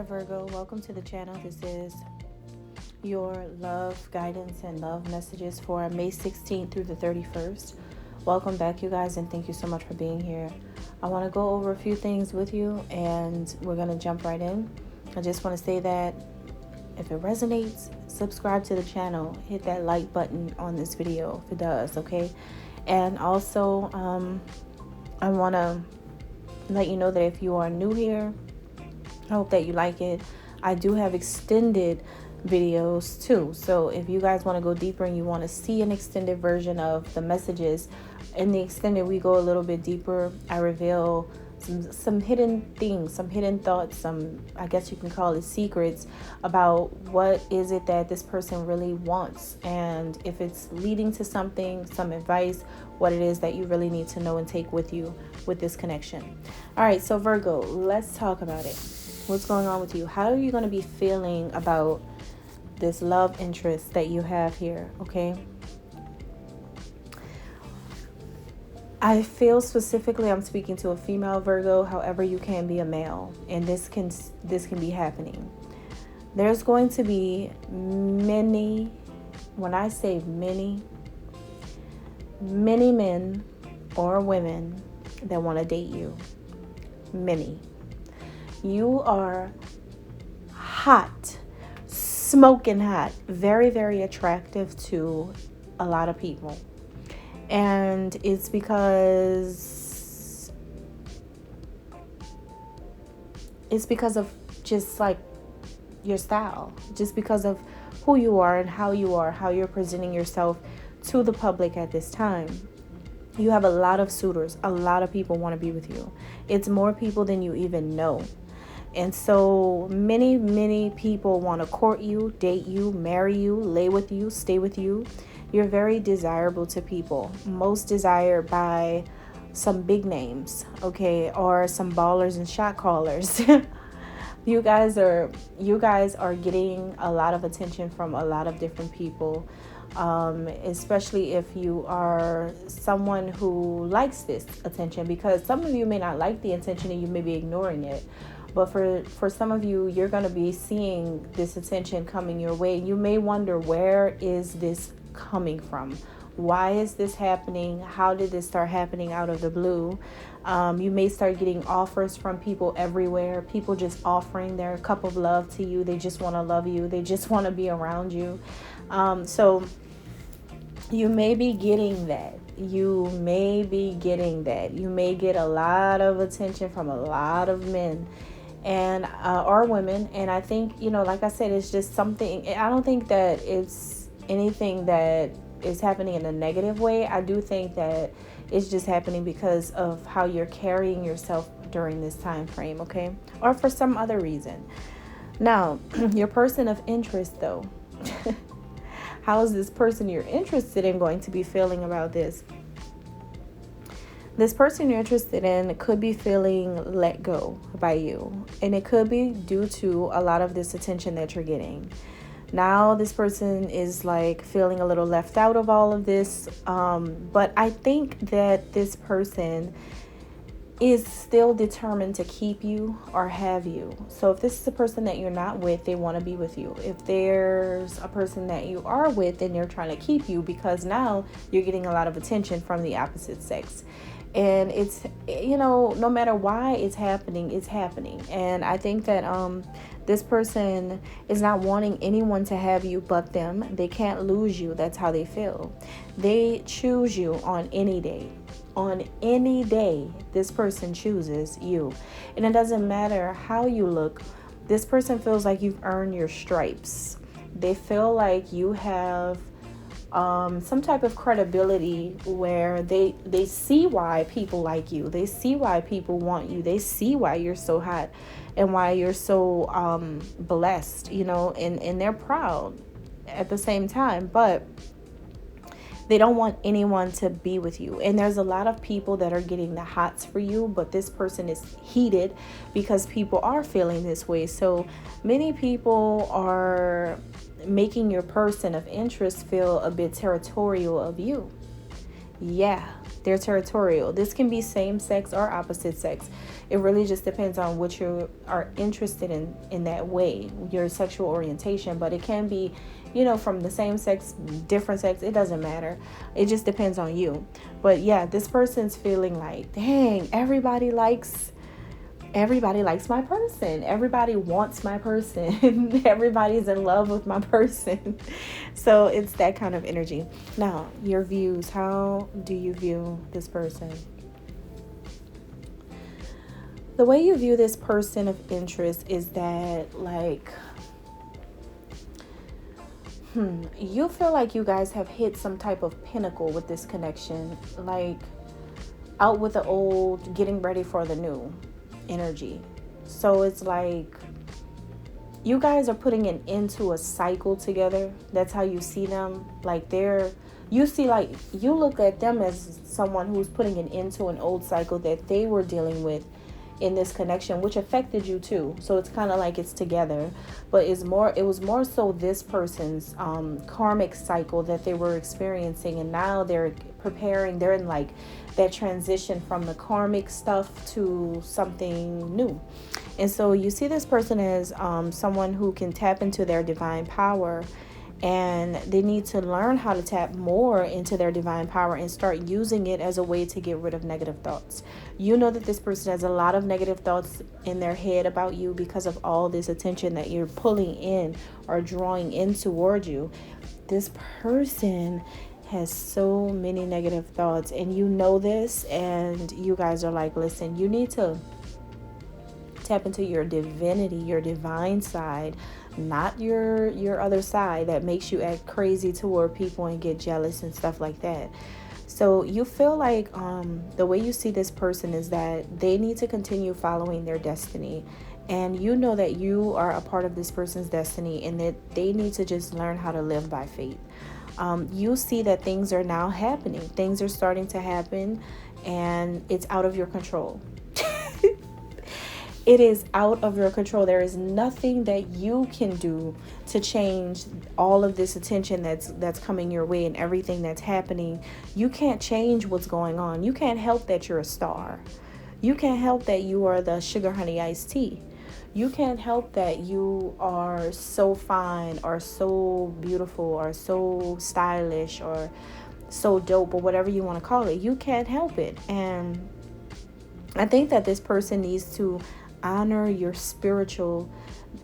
Virgo, welcome to the channel. This is your love guidance and love messages for May 16th through the 31st. Welcome back, you guys, and thank you so much for being here. I want to go over a few things with you, and we're going to jump right in. I just want to say that if it resonates, subscribe to the channel. Hit that like button on this video if it does, okay? And also, I want to let you know that if you are new here, I hope that you like it. I do have extended videos too. So if you guys want to go deeper and you want to see an extended version of the messages, in the extended we go a little bit deeper. I reveal some hidden things, some hidden thoughts, some, I guess you can call it secrets about what is it that this person really wants, and if it's leading to something, some advice, what it is that you really need to know and take with you with this connection. All right, so Virgo, let's talk about it. What's going on with you? How are you going to be feeling about this love interest that you have here? Okay. I feel specifically I'm speaking to a female Virgo. However, you can be a male, and this can be happening. There's going to be many, when I say many men or women that want to date you. Many. You are hot, smoking hot, very, very attractive to a lot of people. And it's because of just like your style, just because of who you are and how you're presenting yourself to the public at this time. You have a lot of suitors. A lot of people want to be with you. It's more people than you even know. And so many people want to court you, date you, marry you, lay with you, stay with you. You're very desirable to people, most desired by some big names, okay, or some ballers and shot callers. You guys are getting a lot of attention from a lot of different people, especially if you are someone who likes this attention, because some of you may not like the attention and you may be ignoring it. But for some of you, you're going to be seeing this attention coming your way. You may wonder, where is this coming from? Why is this happening? How did this start happening out of the blue? You may start getting offers from people everywhere. People just offering their cup of love to you. They just want to love you. They just want to be around you. So you may be getting that. You may get a lot of attention from a lot of men and or women. And I think, like I said, it's just something. I don't think that it's anything that is happening in a negative way. I do think that it's just happening because of how you're carrying yourself during this time frame, okay? Or for some other reason. Now, your person of interest, though. How is this person you're interested in going to be feeling about this? This person you're interested in could be feeling let go by you. And it could be due to a lot of this attention that you're getting. Now this person is like feeling a little left out of all of this. But I think that this person is still determined to keep you or have you. So if this is a person that you're not with, they want to be with you. If there's a person that you are with, then they're trying to keep you because now you're getting a lot of attention from the opposite sex. And it's, no matter why it's happening. And I think that this person is not wanting anyone to have you but them. They can't lose you. That's how they feel. They choose you on any day. On any day, this person chooses you. And it doesn't matter how you look. This person feels like you've earned your stripes. They feel like you have some type of credibility where they see why people like you. They see why people want you. They see why you're so hot and why you're so blessed, and they're proud at the same time. But they don't want anyone to be with you. And there's a lot of people that are getting the hots for you, but this person is heated because people are feeling this way. So many people are making your person of interest feel a bit territorial of you. Yeah, they're territorial. This can be same sex or opposite sex. It really just depends on what you are interested in that way, your sexual orientation. But it can be, from the same sex, different sex. It doesn't matter. It just depends on you. But yeah, this person's feeling like, dang, everybody likes my person. Everybody wants my person. Everybody's in love with my person. So it's that kind of energy. Now, your views. How do you view this person? The way you view this person of interest is that, like, you feel like you guys have hit some type of pinnacle with this connection. Like, out with the old, getting ready for the new energy. So it's like you guys are putting an end to a cycle together. That's how you see them. Like you look at them as someone who's putting an end to an old cycle that they were dealing with in this connection, which affected you too. So it's kind of like it's together, but it was more so this person's karmic cycle that they were experiencing, and now they're in like that transition from the karmic stuff to something new. And so you see this person as someone who can tap into their divine power, and they need to learn how to tap more into their divine power and start using it as a way to get rid of negative thoughts. You know that this person has a lot of negative thoughts in their head about you because of all this attention that you're pulling in or drawing in toward you. This person has so many negative thoughts, and you know this, and you guys are like, listen, you need to tap into your divinity, your divine side, not your other side that makes you act crazy toward people and get jealous and stuff like that. So you feel like the way you see this person is that they need to continue following their destiny, and you know that you are a part of this person's destiny, and that they need to just learn how to live by faith. You see that things are now happening. Things are starting to happen, and it's out of your control. It is out of your control. There is nothing that you can do to change all of this attention that's coming your way and everything that's happening. You can't change what's going on. You can't help that you're a star. You can't help that you are the sugar honey iced tea. You can't help that you are so fine or so beautiful or so stylish or so dope or whatever you want to call it. You can't help it. And I think that this person needs to honor their spiritual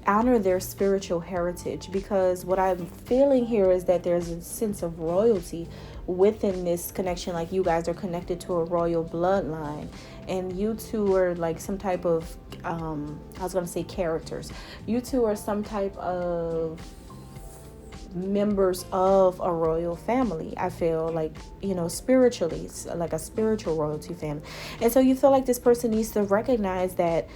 heritage, because what I'm feeling here is that there's a sense of royalty within this connection. Like you guys are connected to a royal bloodline, and you two are like some type of I was going to say characters. You two are some type of members of a royal family. I feel like, spiritually, like a spiritual royalty family. And so you feel like this person needs to recognize that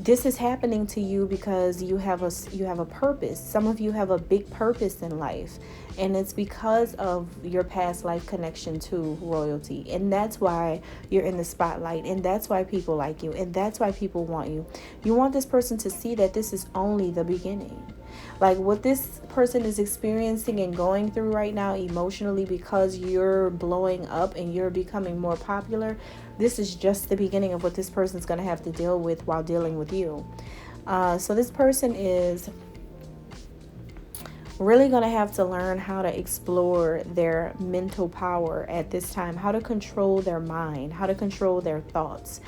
this is happening to you because you have a purpose. Some of you have a big purpose in life, and it's because of your past life connection to royalty. And that's why you're in the spotlight, and that's why people like you, and that's why people want you. You want this person to see that this is only the beginning. Like what this person is experiencing and going through right now emotionally, because you're blowing up and you're becoming more popular, this is just the beginning of what this person's going to have to deal with while dealing with you. So this person is really going to have to learn how to explore their mental power at this time, how to control their mind, how to control their thoughts.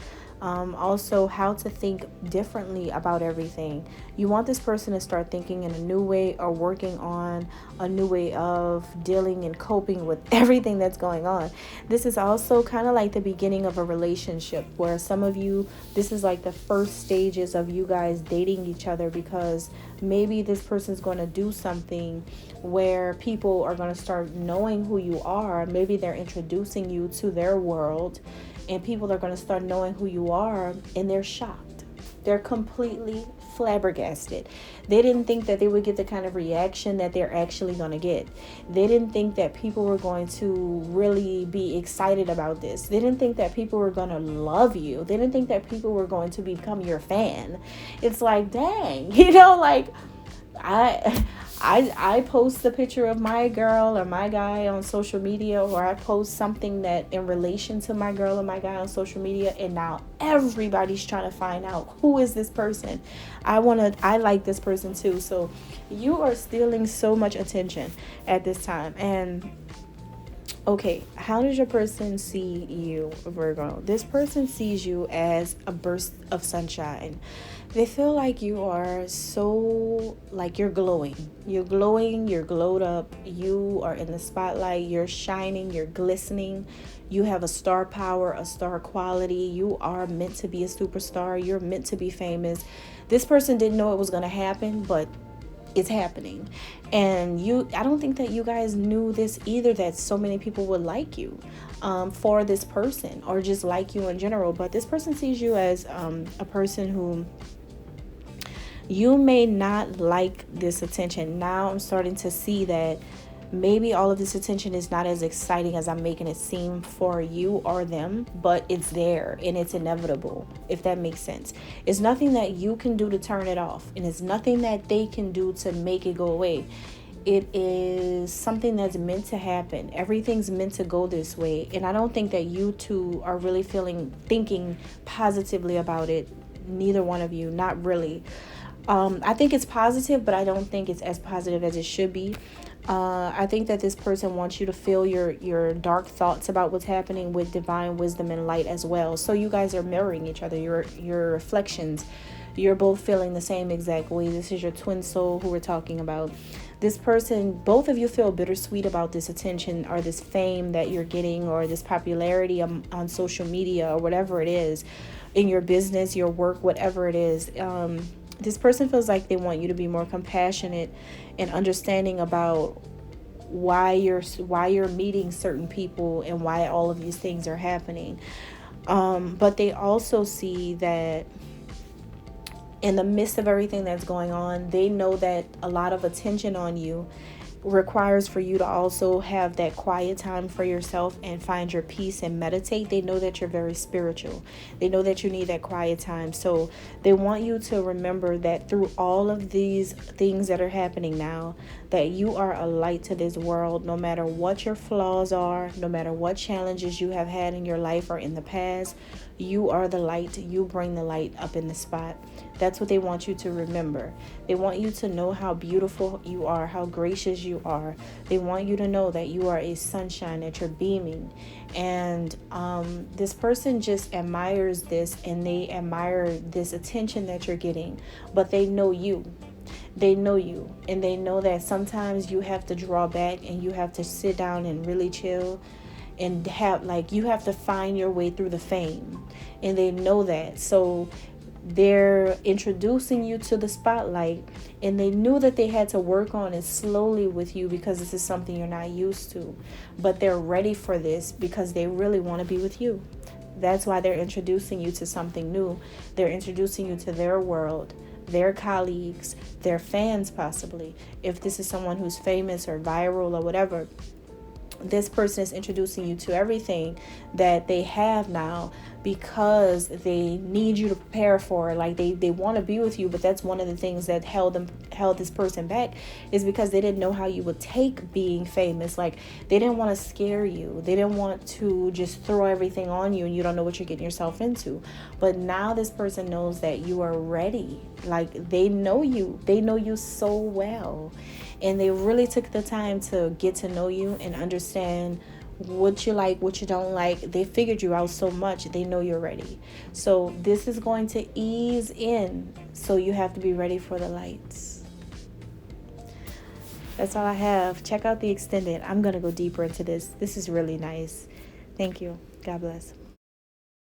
Also how to think differently about everything. You want this person to start thinking in a new way, or working on a new way of dealing and coping with everything that's going on. This is also kind of like the beginning of a relationship, where some of you, this is like the first stages of you guys dating each other, because maybe this person's going to do something where people are going to start knowing who you are. Maybe they're introducing you to their world, and people are going to start knowing who you are, and they're shocked. They're completely flabbergasted. They didn't think that they would get the kind of reaction that they're actually going to get. They didn't think that people were going to really be excited about this. They didn't think that people were going to love you. They didn't think that people were going to become your fan. It's like, dang, like I post the picture of my girl or my guy on social media, or I post something that in relation to my girl or my guy on social media, and now everybody's trying to find out who is this person. I like this person too. So you are stealing so much attention at this time. And okay, how does your person see you, Virgo? This person sees you as a burst of sunshine. They feel like you are so, like, you're glowing. You're glowing, you're glowed up. You are in the spotlight, you're shining, you're glistening. You have a star power, a star quality. You are meant to be a superstar. You're meant to be famous. This person didn't know it was going to happen, but it's happening. And I don't think that you guys knew this either, that so many people would like you for this person, or just like you in general. But this person sees you as a person who you may not like this attention. Now I'm starting to see that maybe all of this attention is not as exciting as I'm making it seem for you or them, but it's there and it's inevitable, if that makes sense. It's nothing that you can do to turn it off, and it's nothing that they can do to make it go away. It is something that's meant to happen. Everything's meant to go this way. And I don't think that you two are really thinking positively about it. Neither one of you, not really. I think it's positive, but I don't think it's as positive as it should be. I think that this person wants you to feel your dark thoughts about what's happening with divine wisdom and light as well. So you guys are mirroring each other, your reflections. You're both feeling the same exact way. This is your twin soul who we're talking about. This person, both of you feel bittersweet about this attention or this fame that you're getting, or this popularity on social media, or whatever it is, in your business, your work, whatever it is. This person feels like they want you to be more compassionate and understanding about why you're meeting certain people and why all of these things are happening. But they also see that in the midst of everything that's going on, they know that a lot of attention on you requires for you to also have that quiet time for yourself and find your peace and meditate. They know that you're very spiritual. They know that you need that quiet time. So they want you to remember that through all of these things that are happening now, that you are a light to this world. No matter what your flaws are, no matter what challenges you have had in your life or in the past, you are the light. You bring the light up in the spot. That's what they want you to remember. They want you to know how beautiful you are, how gracious you are. They want you to know that you are a sunshine, that you're beaming. And this person just admires this, and they admire this attention that you're getting. But they know you. They know you. And they know that sometimes you have to draw back and you have to sit down and really chill. And you have to find your way through the fame. And they know that. So they're introducing you to the spotlight, and they knew that they had to work on it slowly with you because this is something you're not used to. But they're ready for this because they really want to be with you. That's why they're introducing you to something new. They're introducing you to their world, their colleagues, their fans possibly. If this is someone who's famous or viral or whatever, this person is introducing you to everything that they have now because they need you to prepare for it. Like they want to be with you, but that's one of the things that held this person back, is because they didn't know how you would take being famous. Like they didn't want to scare you. They didn't want to just throw everything on you and you don't know what you're getting yourself into. But now this person knows that you are ready. Like they know you. They know you so well. And they really took the time to get to know you and understand what you like, what you don't like. They figured you out so much. They know you're ready. So this is going to ease in. So you have to be ready for the lights. That's all I have. Check out the extended. I'm going to go deeper into this. This is really nice. Thank you. God bless.